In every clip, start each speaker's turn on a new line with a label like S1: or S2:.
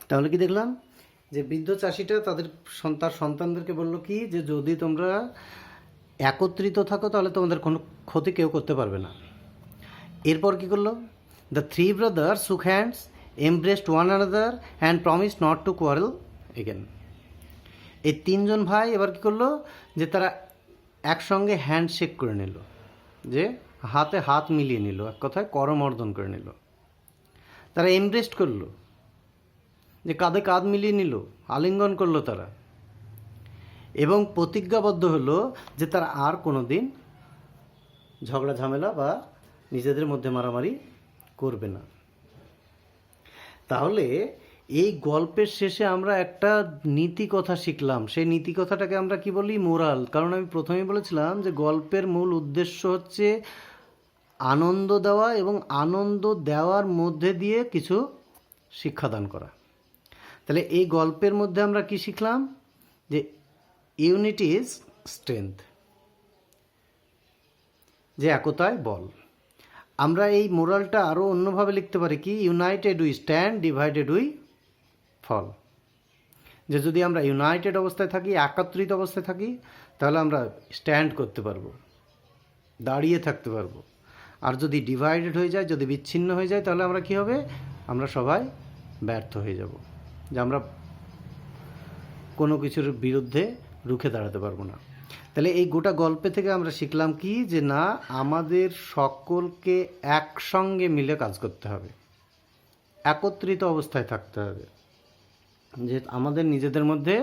S1: তাহলে কি দেখলাম যে বৃদ্ধ চাষিটা তার সন্তানদেরকে বললো কি যে যদি তোমরা একত্রিত থাকো তাহলে তোমাদের কোনো ক্ষতি কেউ করতে পারবে না। এরপর কি করলো? দ্য থ্রি ব্রাদার্স শুক hands, embraced one another and promise not to quarrel again. এই তিনজন ভাই এবার কি করলো যে তারা একসঙ্গে হ্যান্ডশেক করে নিল, যে হাতে হাত মিলিয়ে নিল, এক কথায় করমর্দন করে নিল। তারা এমব্রেসড করলো, যে কাঁধে কাঁধ মিলিয়ে নিল, আলিঙ্গন করলো তারা, এবং প্রতিজ্ঞাবদ্ধ হলো যে তারা আর কোনো দিন ঝগড়া ঝামেলা বা নিজেদের মধ্যে মারামারি করবে না। তাহলে এই গল্পের শেষে আমরা একটা নীতি কথা শিখলাম। সেই নীতি কথাটাকে আমরা কি বলি? মোরাল। কারণ আমি প্রথমেই বলেছিলাম যে গল্পের মূল উদ্দেশ্য হচ্ছে আনন্দ দেওয়া এবং আনন্দ দেওয়ার মধ্যে দিয়ে কিছু শিক্ষাদান করা। তাহলে এই গল্পের মধ্যে আমরা কি শিখলাম? যে ইউনিটি ইজ স্ট্রেংথ, যে একতায় বল। আমরা এই মোরালটা আরও অন্যভাবে লিখতে পারি কি? United we stand, divided we fall. যে যদি আমরা ইউনাইটেড অবস্থায় থাকি, একত্রিত অবস্থায় থাকি, তাহলে আমরা স্ট্যান্ড করতে পারবো, দাঁড়িয়ে থাকতে পারবো। আর যদি ডিভাইডেড হয়ে যায়, যদি বিচ্ছিন্ন হয়ে যায়, তাহলে আমরা কি হবে? আমরা সবাই ব্যর্থ হয়ে যাব, যে আমরা কোনো কিছুর বিরুদ্ধে রুখে দাঁড়াতে পারবো না। তাহলে এই গোটা গল্পে থেকে আমরা শিখলাম কি? যে না, আমাদের সকলকে একসঙ্গে মিলে কাজ করতে হবে, একত্রিত অবস্থায় থাকতে হবে। যে আমাদের নিজেদের মধ্যে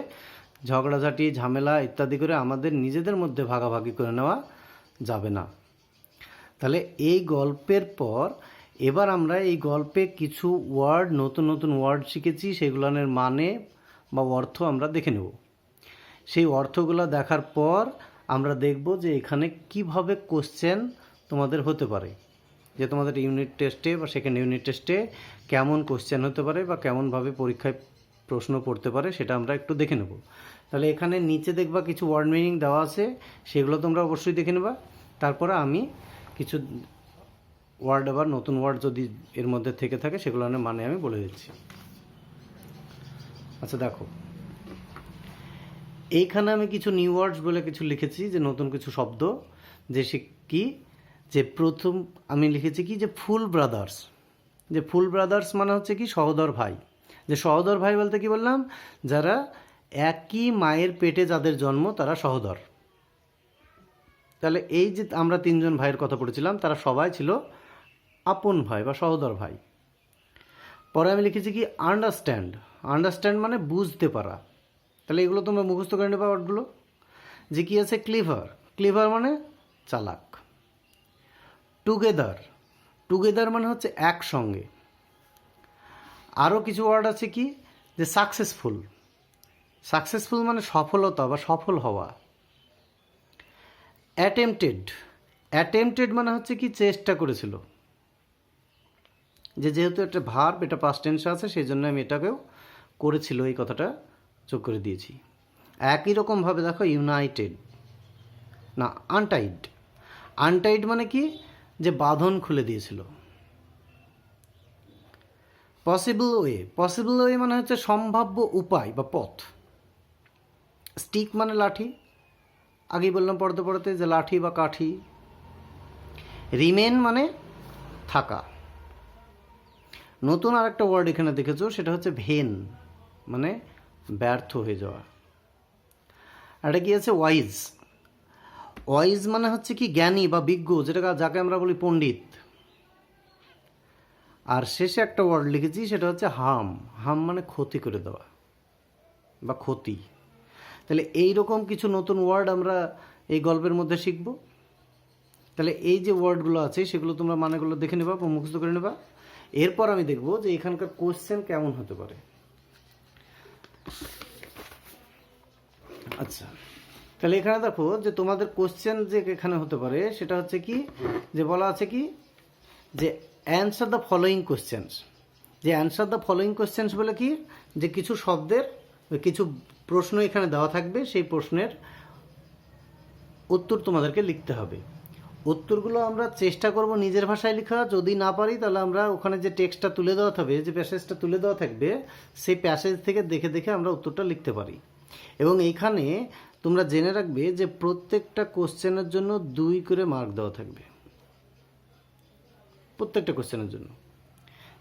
S1: ঝগড়াঝাটি, ঝামেলা ইত্যাদি করে আমাদের নিজেদের মধ্যে ভাগাভাগি করে নেওয়া যাবে না। তাহলে এই গল্পের পর এবার আমরা এই গল্পে কিছু ওয়ার্ড, নতুন নতুন ওয়ার্ড শিখেছি, সেগুলোর মানে বা অর্থ আমরা দেখে নেব। সেই অর্থগুলো দেখার পর আমরা দেখব যে এখানে কিভাবে কোশ্চেন তোমাদের হতে পারে, যে তোমাদের ইউনিট টেস্টে বা সেকেন্ড ইউনিট টেস্টে কেমন কোশ্চেন হতে পারে বা কেমনভাবে পরীক্ষায় প্রশ্ন পড়তে পারে, সেটা আমরা একটু দেখে নেব। তাহলে এখানে নিচে দেখবা কিছু ওয়ার্ড মিনিং দেওয়া আছে, সেগুলো তোমরা অবশ্যই দেখে নেবা। তারপরে আমি কিছু ওয়ার্ড, আবার নতুন ওয়ার্ড যদি এর মধ্যে থেকে থাকে, সেগুলোর মানে আমি বলে দিচ্ছি। আচ্ছা দেখো, এইখানে আমি কিছু নিউ ওয়ার্ডস বলে কিছু লিখেছি, যে নতুন কিছু শব্দ, যে সে কি, যে প্রথম আমি লিখেছি কি, যে ফুল ব্রাদার্স। যে ফুল ব্রাদার্স মানে হচ্ছে কি? সহোদর ভাই। যে সহোদর ভাই বলতে কি বললাম? যারা একই মায়ের পেটে যাদের জন্ম, তারা সহোদর। তাহলে এই যে আমরা তিনজন ভাইয়ের কথা পড়েছিলাম, তারা সবাই ছিল আপন ভাই বা সহোদর ভাই। পরে আমি লিখেছি কি? আন্ডারস্ট্যান্ড। আন্ডারস্ট্যান্ড মানে বুঝতে পারা। তাহলে এগুলো তোমরা মুখস্থ করে নেবে ওয়ার্ডগুলো। যে কি আছে? ক্লিভার। ক্লিভার মানে চালাক। টুগেদার। টুগেদার মানে হচ্ছে একসঙ্গে। আরও কিছু ওয়ার্ড আছে কি? যে সাকসেসফুল। সাকসেসফুল মানে সফলতা বা সফল হওয়া। অ্যাটেম্পটেড। অ্যাটেম্পটেড মানে হচ্ছে কি? চেষ্টা করেছিল। যেহেতু একটা ভার্ব, এটা পাস্ট টেন্সে আছে, সেই জন্য আমি এটাকেও করেছিল এই কথাটা যোগ করে দিয়েছি। একই রকমভাবে দেখো ইউনাইটেড, না আনটাইড। আনটাইড মানে কি? যে বাঁধন খুলে দিয়েছিল। Possible way. পসিবল ওয়ে মানে হচ্ছে সম্ভাব্য উপায় বা পথ। স্টিক মানে লাঠি, আগেই বললাম পড়তে পড়তে যে লাঠি বা কাঠি। রিমেন মানে থাকা। নতুন আর একটা ওয়ার্ড এখানে দেখেছো, সেটা হচ্ছে ভেন, মানে ব্যর্থ হয়ে যাওয়া। এটা কি আছে? ওয়াইজ। ওয়াইজ মানে হচ্ছে কি? জ্ঞানী বা বিজ্ঞ, যাকে আমরা বলি পণ্ডিত। আর শেষে একটা ওয়ার্ড লিখেছি, সেটা হচ্ছে হার্ম। হার্ম মানে ক্ষতি করে দেওয়া বা ক্ষতি। তাহলে এই রকম কিছু নতুন ওয়ার্ড আমরা এই গল্পের মধ্যে শিখব। তাহলে এই যে ওয়ার্ডগুলো আছে, সেগুলো তোমরা মানেগুলো দেখে নেবা বা মুখস্থ করে নেবা। এরপর আমি দেখব যে এখানকার কোশ্চেন কেমন হতে পারে। আচ্ছা, তাহলে এখানে দেখো যে তোমাদের কোশ্চেন যে এখানে হতে পারে, সেটা হচ্ছে কি? যে বলা আছে কি? যে অ্যান্সার দ্য ফলোয়িং কোশ্চেন্স। যে অ্যান্সার দ্য ফলোয়িং কোশ্চেন্স বলে কি? যে কিছু শব্দের কিছু প্রশ্ন এখানে দেওয়া থাকবে, সেই প্রশ্নের উত্তর তোমাদেরকে লিখতে হবে। উত্তরগুলো আমরা চেষ্টা করব নিজের ভাষায় লেখা, যদি না পারি তাহলে আমরা ওখানে যে টেক্সটটা তুলে দেওয়া থাকবে, যে প্যাসেজটা তুলে দেওয়া থাকবে, সেই প্যাসেজ থেকে দেখে দেখে আমরা উত্তরটা লিখতে পারি। এবং এইখানে তোমরা জেনে রাখবে যে প্রত্যেকটা কোশ্চেনের জন্য 2 করে মার্ক দেওয়া থাকবে, প্রত্যেকটা কোশ্চেনের জন্য।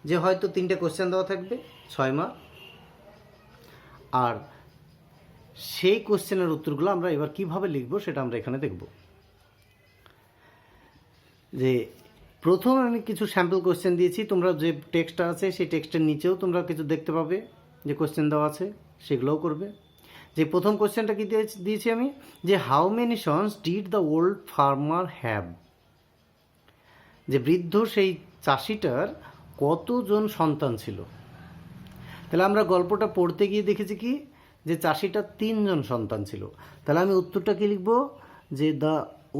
S1: যে হয়তো 3টে কোশ্চেন দেওয়া থাকবে 6 মার্ক, আর সেই কোশ্চেনের উত্তরগুলো আমরা এবার কিভাবে লিখব সেটা আমরা এখানে দেখব। যে প্রথম আমি কিছু স্যাম্পল কোশ্চেন দিয়েছি, তোমরা যে টেক্সটটা আছে সেই টেক্সটের নিচেও তোমরা কিছু দেখতে পাবে যে কোশ্চেন দেওয়া আছে, সেগুলোও করবে। যে প্রথম কোশ্চেনটা কি দিয়েছি আমি, যে how many sons did the old farmer have, যে বৃদ্ধ সেই চাষিটার কতজন সন্তান ছিল। তাহলে আমরা গল্পটা পড়তে গিয়ে দেখেছি কি, যে চাষিটার 3 জন সন্তান ছিল। তাহলে আমি উত্তরটা কি লিখব, যে the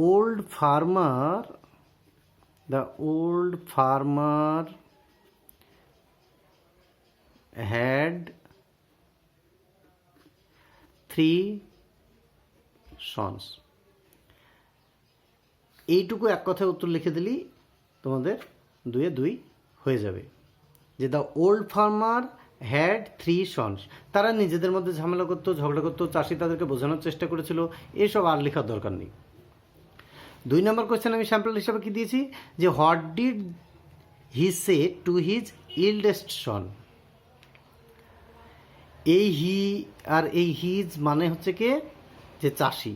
S1: old farmer had 3 sons। এইটুকু এক কথায় উত্তর লিখে দিলেই তোমাদের 2 এ 2 হয়ে যাবে। যে the old farmer had 3 sons, তারা নিজেদের মধ্যে ঝামেলা করতো, ঝগড়া করতো, চাষি তাদেরকে বোঝানোর চেষ্টা করেছিল, এসব আর লেখার দরকার নেই। 2 নম্বর কোয়েশ্চেন আমি স্যাম্পল হিসাবে কি দিয়েছি, যে what did he say to his eldest son. এই হি আর এই হিজ মানে হচ্ছে কি, যে চাষি,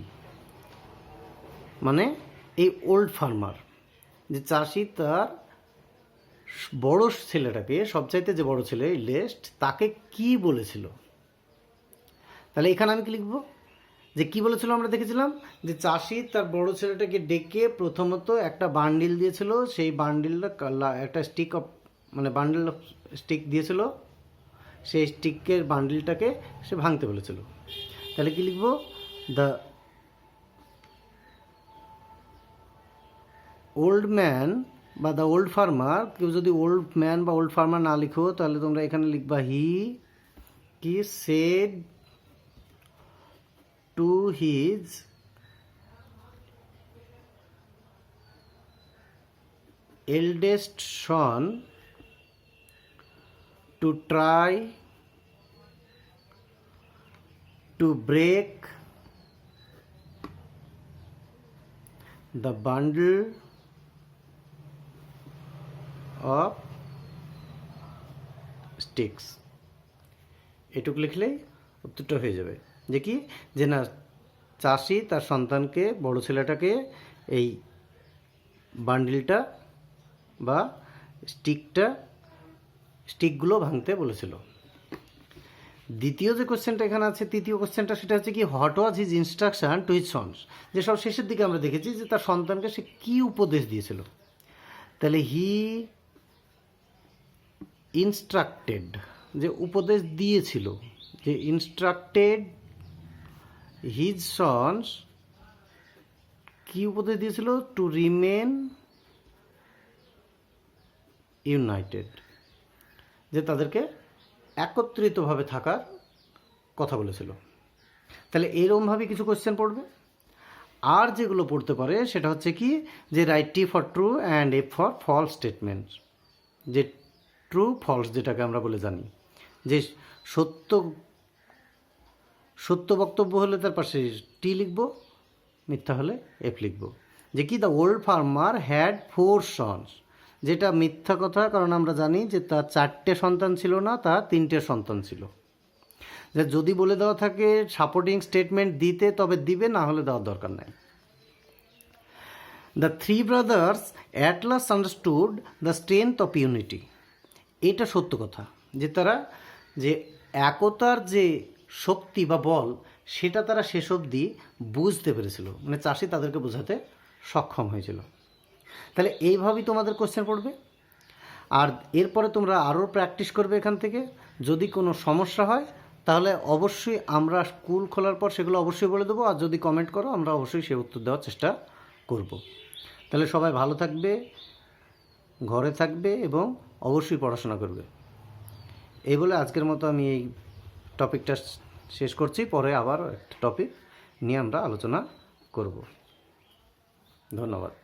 S1: মানে এই ওল্ড ফার্মার, যে চাষি তার বড় ছেলেটাকে, সবচাইতে যে বড় ছেলে ইল্ডেস্ট, তাকে কি বলেছিল। তাহলে এখানে আমি কি লিখব, যে কি বলেছিল আমরা দেখেছিলাম, যে চাষি তার বড় ছেলেটাকে ডেকে প্রথমত একটা বান্ডিল দিয়েছিল, সেই বান্ডিলটা একটা স্টিক অফ, মানে বান্ডিল অফ স্টিক দিয়েছিল, সেই স্টিকের বান্ডিলটাকে সে ভাঙতে বলেছিল। তাহলে কি লিখব, দ্য ওল্ড ম্যান বা দ্য ওল্ড ফার্মার। কেউ যদি ওল্ড ম্যান বা ওল্ড ফার্মার না লিখো তাহলে তোমরা এখানে লিখবা হি কি said to his eldest son to try to break the bundle of sticks। এটুকু লিখলেই উত্তরটা হয়ে যাবে। যে কি, যে না, চাষি তার সন্তানকে, বড় ছেলেটাকে এই বান্ডিলটা বা স্টিকগুলো ভাঙতে বলেছিল। দ্বিতীয় যে কোশ্চেনটা এখানে আছে, তৃতীয় কোশ্চেনটা, সেটা হচ্ছে কি, what was his instruction to his sons. যে সব শেষের দিকে আমরা দেখেছি যে তার সন্তানকে সে কি উপদেশ দিয়েছিল। তাহলে হি ইনস্ট্রাক্টেড, যে উপদেশ দিয়েছিল, যে ইনস্ট্রাক্টেড হিজ সন্স, কি উপদেশ দিয়েছিল, টু রিমেন ইউনাইটেড, যে তাদেরকে একত্রিতভাবে থাকার কথা বলেছিল। তাহলে এরকমভাবে কিছু কোশ্চেন পড়বে। আর যেগুলো পড়তে পারে সেটা হচ্ছে কি, যে write T for true and F for false statement. যে ট্রু ফলস যেটাকে আমরা বলে জানি, যে সত্য বক্তব্য হলে তার পাশে টি লিখব, মিথ্যা হলে এফ লিখব। যে কি, the old farmer had 4 sons, যেটা মিথ্যা কথা, কারণ আমরা জানি যে তার 4টে সন্তান ছিল না, তার 3টে সন্তান ছিল। যে যদি বলে দেওয়া থাকে সাপোর্টিং স্টেটমেন্ট দিতে, তবে দিবে, না হলে দেওয়ার দরকার নাই। The 3 brothers at last understood the strength of unity. এটা সত্য কথা, যে তারা যে একতার যে শক্তি বা বল, সেটা তারা শেষ অবধি বুঝতে পেরেছিল, মানে চাষি তাদেরকে বোঝাতে সক্ষম হয়েছিল। তাহলে এইভাবেই তোমাদের কোশ্চেন পড়বে। আর এরপরে তোমরা আরও প্র্যাকটিস করবে এখান থেকে। যদি কোনো সমস্যা হয় তাহলে অবশ্যই আমরা স্কুল খোলার পর সেগুলো অবশ্যই বলে দেবো, আর যদি কমেন্ট করো আমরা অবশ্যই সে উত্তর দেওয়ার চেষ্টা করব। তাহলে সবাই ভালো থাকবে, ঘরে থাকবে এবং অবশ্যই পড়াশোনা করবে। এই বলে আজকের মতো আমি এই টপিকটা শেষ করছি। পরে আবার একটা টপিক নিয়ে আমরা আলোচনা করব। ধন্যবাদ।